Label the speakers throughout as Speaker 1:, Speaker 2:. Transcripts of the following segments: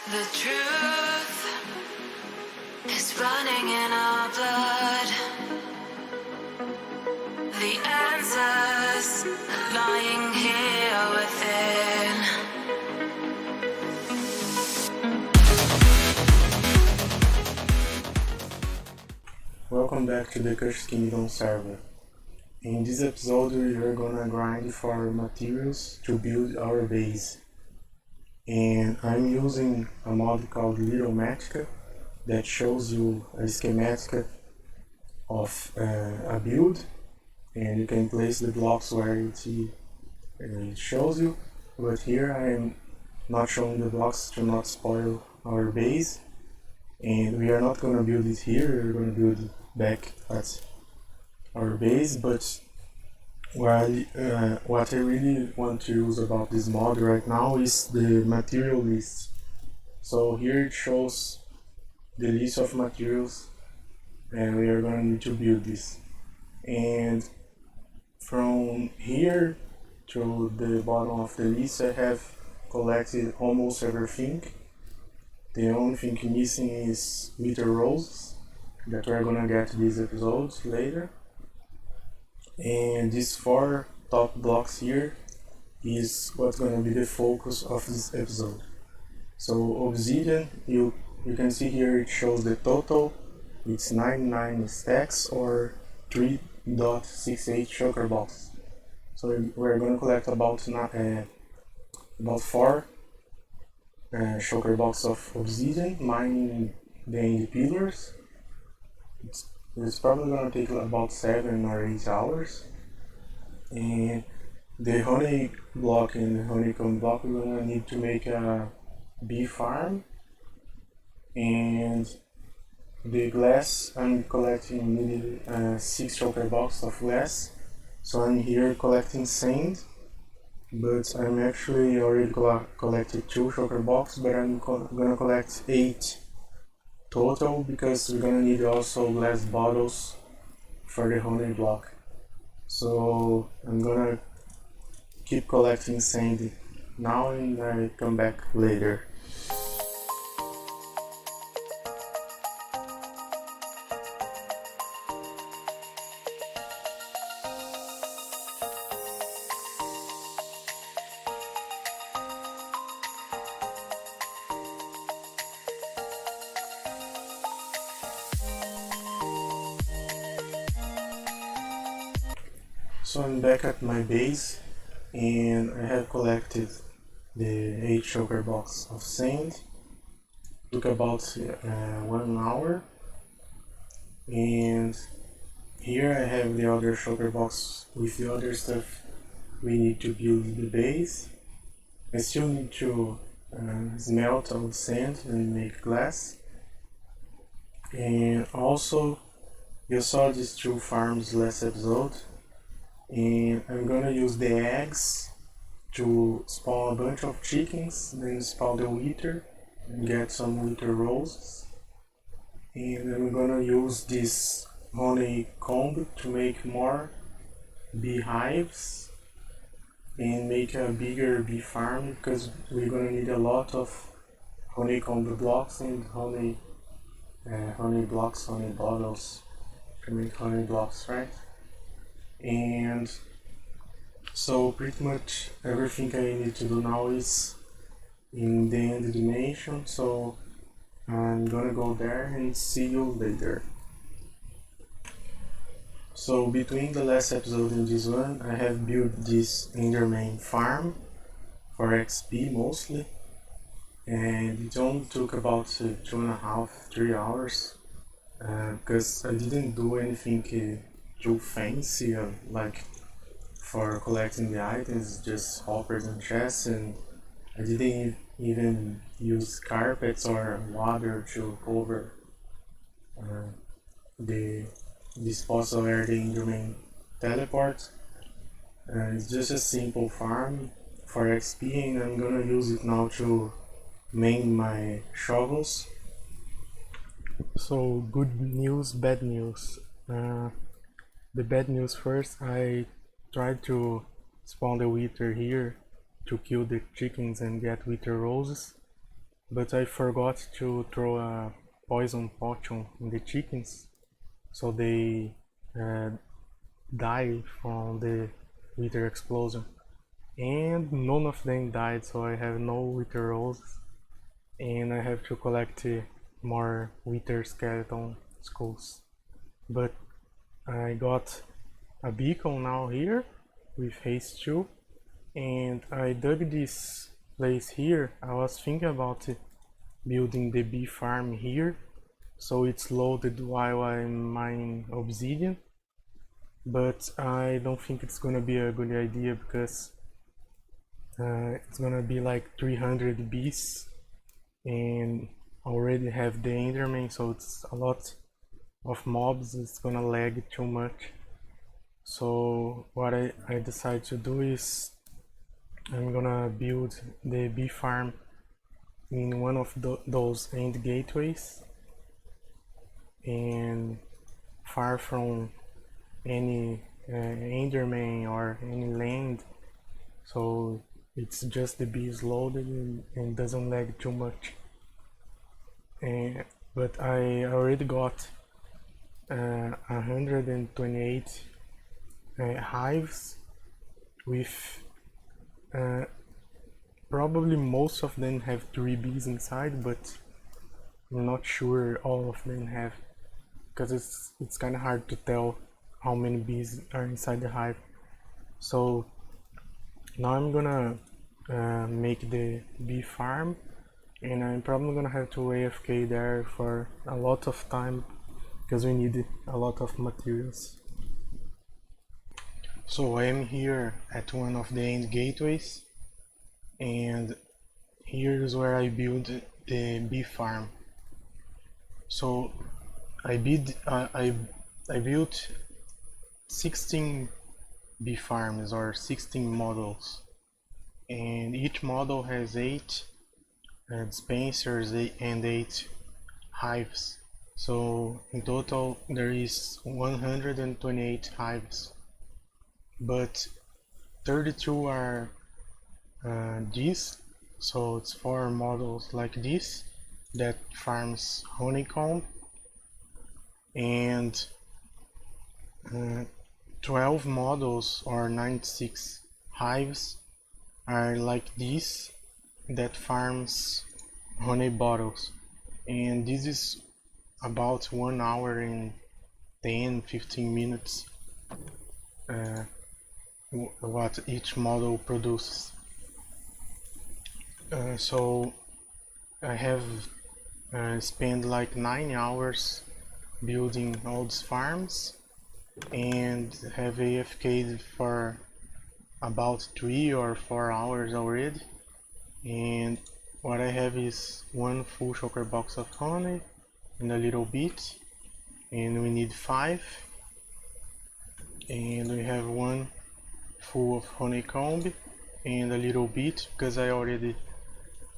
Speaker 1: The truth is running in our blood. The answers lying here within.
Speaker 2: Welcome back to the Kush Kingdom server. In this episode we are gonna grind for materials to build our base. And I'm using a mod called Littlematica that shows you a schematic of a build, and you can place the blocks where it shows you. But here I'm not showing the blocks to not spoil our base, and we are not gonna build it here, we're gonna build it back at our base. But what I really want to use about this mod right now is the material list. So here it shows the list of materials, and we are going to need to build this. And from here to the bottom of the list I have collected almost everything. The only thing missing is wither roses that we're gonna get this episode later. And these 4 top blocks here is what's gonna be the focus of this episode. So obsidian, you can see here it shows the total. It's 99 stacks or 3.68 shulker boxes. So we're gonna collect about 4 shulker boxes of obsidian, mining the pillars. It's probably gonna take about 7 or 8 hours. And the honey block and the honeycomb block, we're gonna need to make a bee farm. And the glass, I'm collecting 6 shulker boxes of glass. So I'm here collecting sand, but I'm actually already collected 2 shulker boxes, but I'm gonna collect 8 total, because we're gonna need also glass bottles for the honey block. So I'm gonna keep collecting sand now and I come back later. So I'm back at my base, and I have collected the 8 shulker box of sand. Took about 1 hour. And here I have the other shulker box with the other stuff we need to build the base. I still need to smelt all the sand and make glass. And also, you saw these 2 farms last episode, and I'm gonna use the eggs to spawn a bunch of chickens, then spawn the wither and get some wither roses. And I'm gonna use this honeycomb to make more beehives and make a bigger bee farm, because we're gonna need a lot of honeycomb blocks and honey blocks, honey bottles to make honey blocks, right? And so pretty much everything I need to do now is in the end dimension, so I'm gonna go there and see you later. So between the last episode and this one, I have built this Enderman farm for XP mostly, and it only took about 2.5–3 hours, because I didn't do anything too fancy, like for collecting the items, just hoppers and chests, and I didn't even use carpets or water to cover the spots where the Enderman teleport. It's just a simple farm for XP, and I'm gonna use it now to mine my shovels. So good news, bad news. The bad news first, I tried to spawn the wither here to kill the chickens and get wither roses, but I forgot to throw a poison potion in the chickens, so they uh, die from the wither explosion. And none of them died, so I have no wither roses, and I have to collect more wither skeleton skulls. But I got a beacon now here with haste 2, and I dug this place here. I was thinking about building the bee farm here, so it's loaded while I'm mining obsidian, but I don't think it's gonna be a good idea because it's gonna be like 300 bees and already have the enderman, so it's a lot of mobs. It's gonna lag too much. So what I decided to do is I'm gonna build the bee farm in one of those end gateways and far from any enderman or any land, so it's just the bees loaded and doesn't lag too much. But I already got 128 hives with probably most of them have 3 bees inside, but I'm not sure all of them have, because it's kind of hard to tell how many bees are inside the hive. So now I'm gonna make the bee farm, and I'm probably gonna have to AFK there for a lot of time because we need a lot of materials. So I am here at one of the end gateways, and here is where I build the bee farm. So I built 16 bee farms, or 16 models, and each model has 8 dispensers and 8 hives. So in total there is 128 hives, but 32 are these. So it's 4 models like this that farms honeycomb, and 12 models or 96 hives are like this that farms honey bottles, and this is about 1 hour and 10-15 minutes what each model produces. So I have spent like 9 hours building all these farms and have AFK'd for about 3 or 4 hours already, and what I have is 1 full shulker box of honey and a little bit, and we need 5, and we have 1 full of honeycomb and a little bit because I already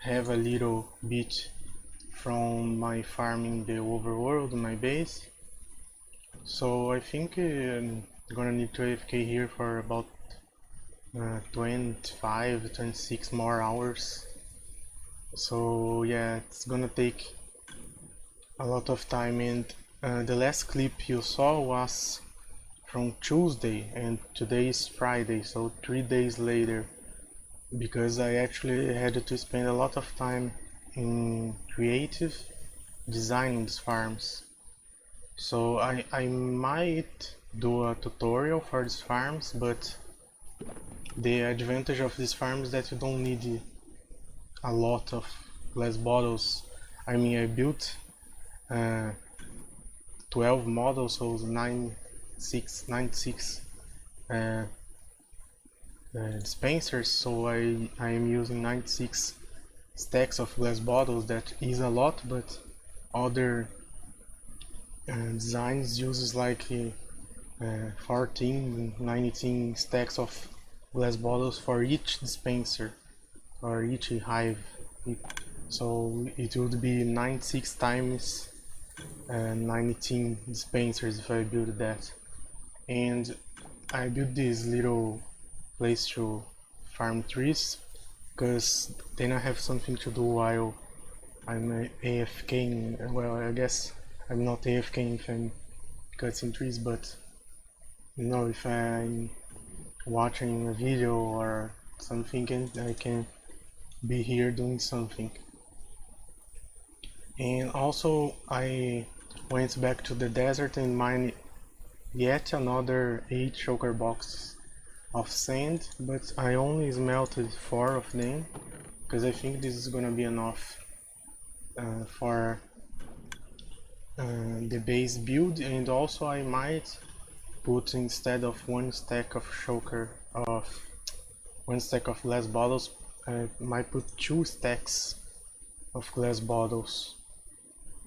Speaker 2: have a little bit from my farming the overworld, my base. So I think I'm gonna need to AFK here for about 25-26 more hours. So yeah, it's gonna take a lot of time, and the last clip you saw was from Tuesday and today is Friday, so 3 days later, because I actually had to spend a lot of time in creative designing these farms. So I might do a tutorial for these farms, but the advantage of these farms is that you don't need a lot of glass bottles. I mean, I built 12 models, so 96 dispensers, so I am using 96 stacks of glass bottles. That is a lot, but other designs uses like 14, 19 stacks of glass bottles for each dispenser or each hive. So it would be 96 times 19 dispensers if I build that. And I built this little place to farm trees because then I have something to do while I'm AFKing. Well, I guess I'm not AFKing if I'm cutting trees, but you know, if I'm watching a video or something, and I can be here doing something. And also I went back to the desert and mined yet another 8 shulker boxes of sand, but I only smelted 4 of them because I think this is gonna be enough for the base build. And also I might put, instead of one stack of glass bottles, I might put 2 stacks of glass bottles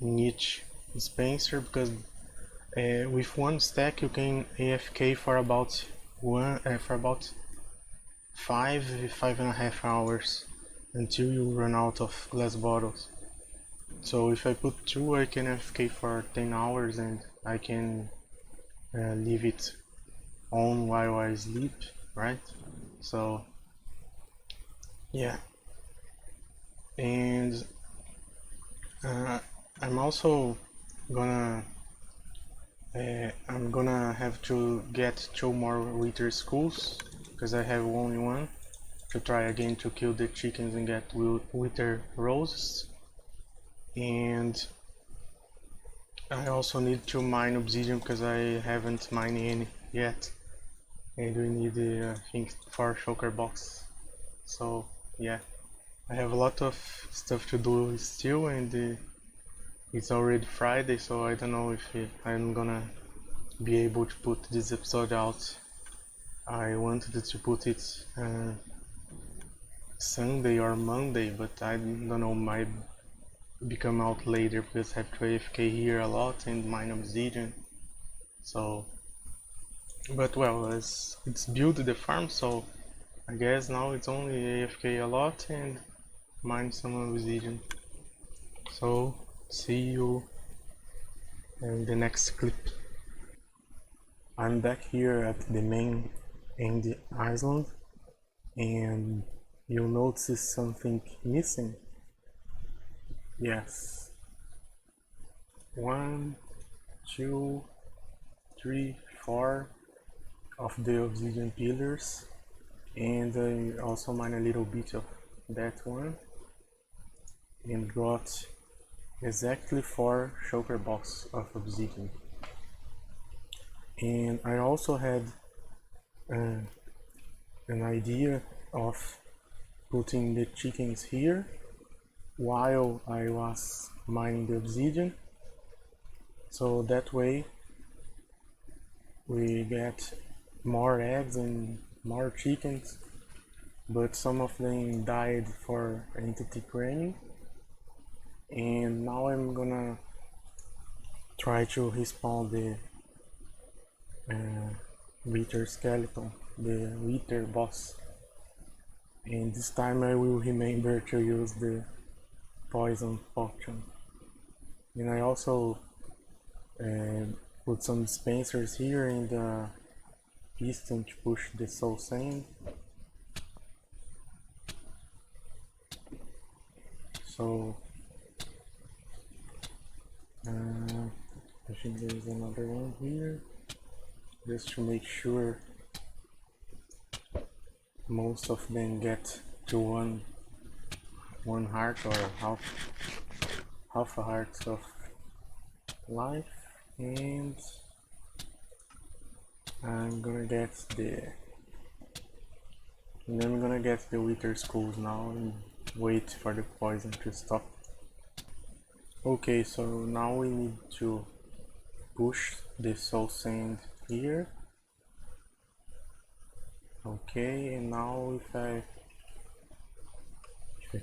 Speaker 2: in each dispenser, because with one stack you can AFK for about 5.5 hours until you run out of glass bottles. So if I put 2, I can AFK for 10 hours and I can leave it on while I sleep, right? So yeah. And I'm also gonna I'm gonna have to get 2 more wither skulls because I have only one, to try again to kill the chickens and get wither roses. And I also need to mine obsidian because I haven't mined any yet, and we need I think 4 shulker boxes. So yeah, I have a lot of stuff to do still, and it's already Friday, so I don't know if I'm gonna be able to put this episode out. I wanted to put it Sunday or Monday, but I don't know, might become out later because I have to AFK here a lot and mine obsidian. So, but well, it's built the farm, so I guess now it's only AFK a lot and mine some obsidian. So see you in the next clip. I'm back here at the main end island, and you'll notice something missing. Yes. 1, 2, 3, 4 of the obsidian pillars, and I also mine a little bit of that one and got exactly 4 shulker boxes of obsidian. And I also had an idea of putting the chickens here while I was mining the obsidian, so that way we get more eggs and more chickens, but some of them died for entity crane. And now I'm gonna try to respawn the wither skeleton, the wither boss, and this time I will remember to use the poison potion. And I also put some dispensers here in the piston to push the soul sand. So I think there is another one here, just to make sure most of them get to one heart or half a heart of life. And I'm gonna get the wither skulls now and wait for the poison to stop. Okay, so now we need to push the soul sand here. Okay, and now if I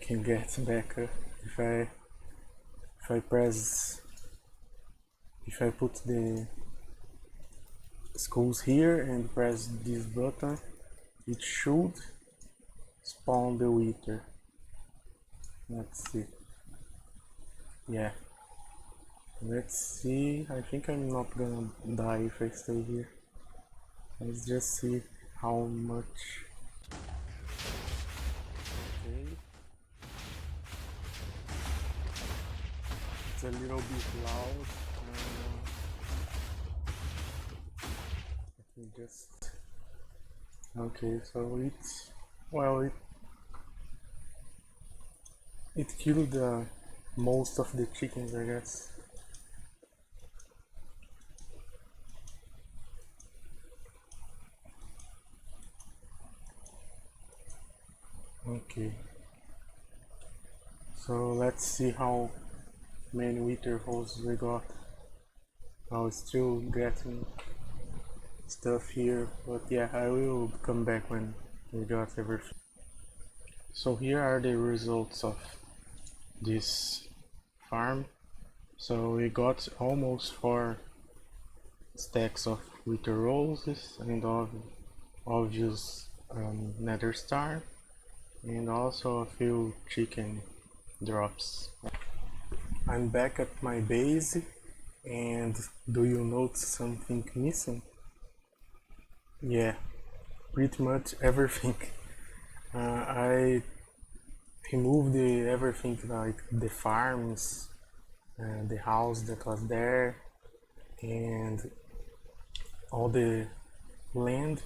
Speaker 2: can get back, if I put the skulls here and press this button, it should spawn the wither. Let's see. Yeah. Let's see. I think I'm not gonna die if I stay here. Let's just see how much. Okay. it's a little bit loud. Let me just... Okay, so it's... well, it killed most of the chickens, I guess. Okay, so let's see how many wither holes we got. I'll still getting stuff here, but yeah, I will come back when we got everything. So here are the results of this farm. So we got almost 4 stacks of wither roses and obvious nether star, and also a few chicken drops. I'm back at my base, and do you notice something missing? Yeah, pretty much everything. I removed everything, like the farms, the house that was there, and all the land,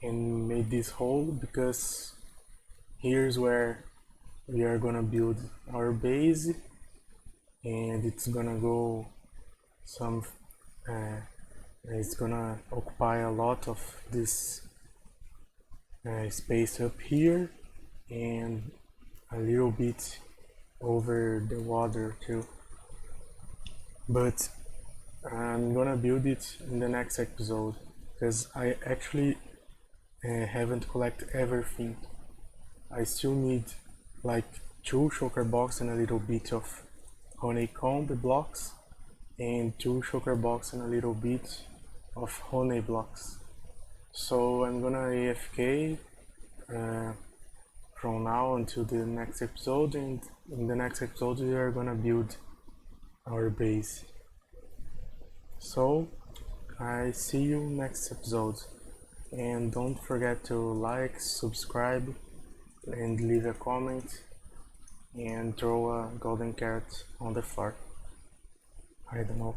Speaker 2: and made this hole because here's where we are gonna build our base, and it's gonna go some it's gonna occupy a lot of this space up here and a little bit over the water too, but I'm gonna build it in the next episode because I actually haven't collected everything. I still need like 2 shulker box and a little bit of honeycomb blocks, and 2 shulker box and a little bit of honey blocks. So I'm gonna AFK from now until the next episode, and in the next episode we are gonna build our base. So I see you next episode, and don't forget to like, subscribe, and leave a comment, and throw a golden carrot on the floor. I don't know.